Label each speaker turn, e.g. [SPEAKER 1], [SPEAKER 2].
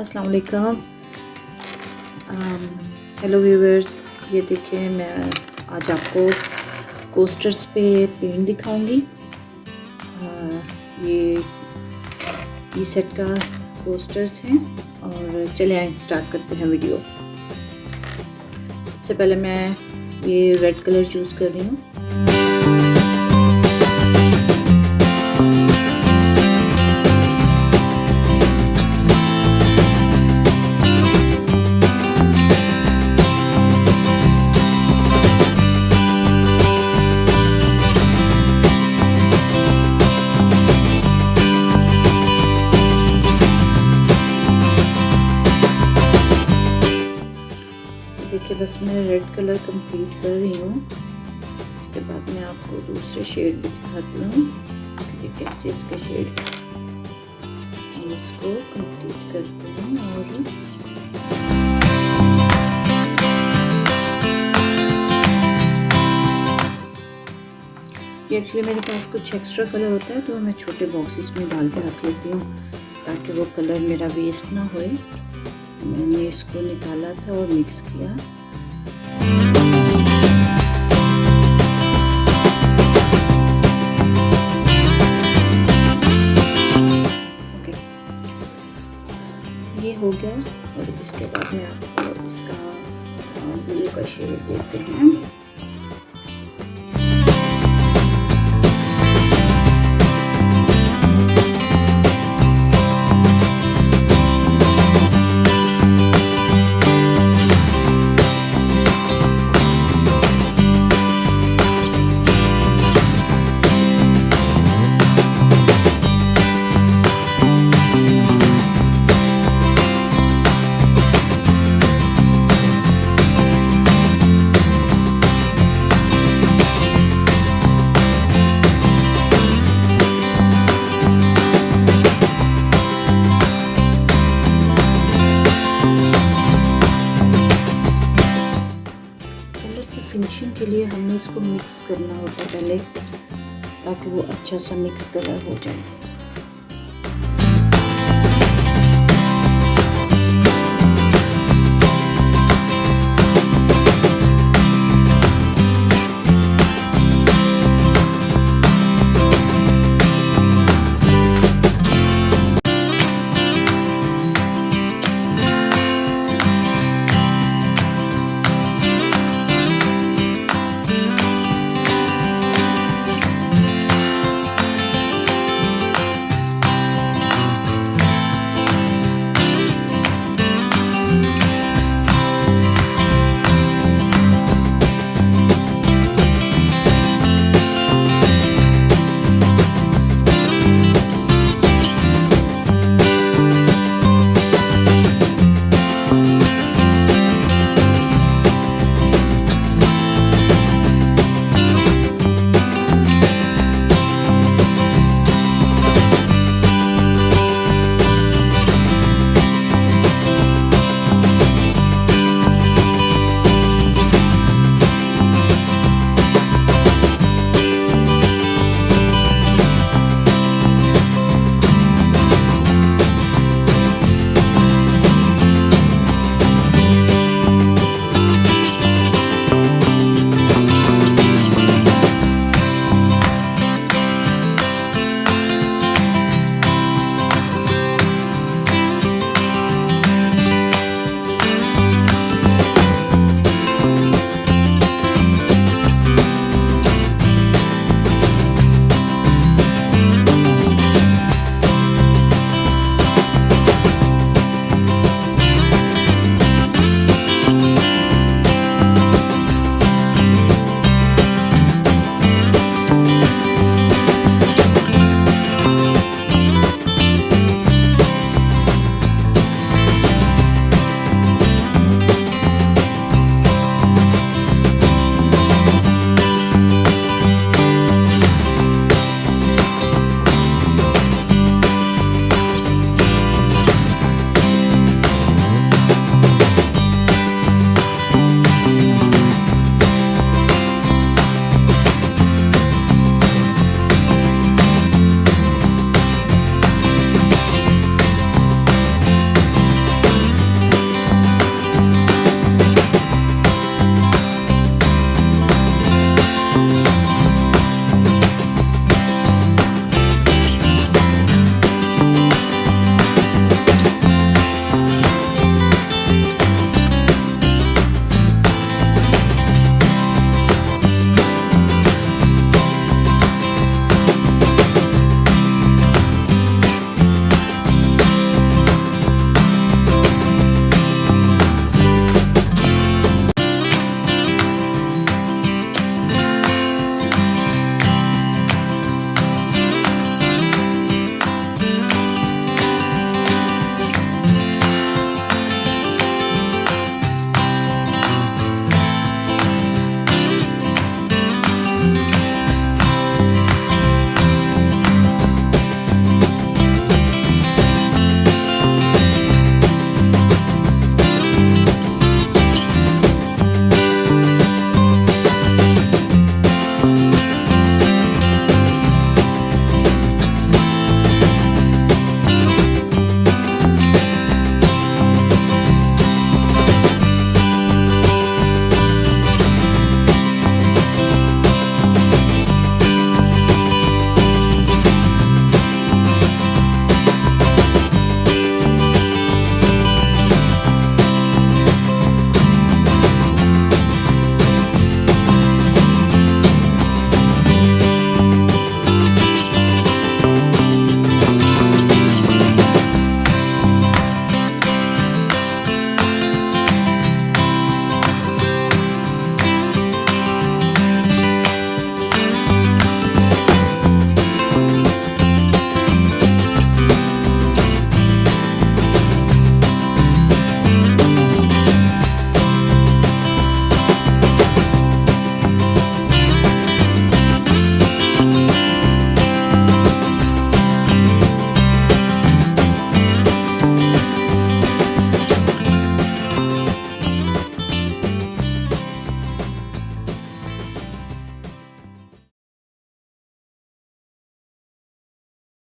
[SPEAKER 1] अस्सलाम वालेकुम। Hello viewers, ये देखिए मैं आज आपको कोस्टर्स पे पेंट दिखाऊंगी। ये सेट का कोस्टर्स हैं और चले आए स्टार्ट करते हैं वीडियो। सबसे पहले मैं ये रेड कलर चूज़ कर रही हूँ। देखिए बस मैं रेड कलर कंप्लीट कर रही हूँ। इसके बाद मैं आपको दूसरे शेड भी दिखाती हूँ कि कैसे इसके शेड हम इसको कंप्लीट करते हैं। और ये एक्चुअली मेरे पास कुछ एक्स्ट्रा कलर होता है तो मैं छोटे बॉक्सेस में डाल के रख लेती हूँ ताकि वो कलर मेरा वेस्ट ना होए। मैंने इसको निकाला था और मिक्स किया। ओके, ये हो गया। और इसके बाद में आपको इसका ब्लू का शेड देते हैं। फिनिशिंग के लिए हमें इसको मिक्स करना होता है पहले ताकि वो अच्छा सा मिक्स कलर हो जाए।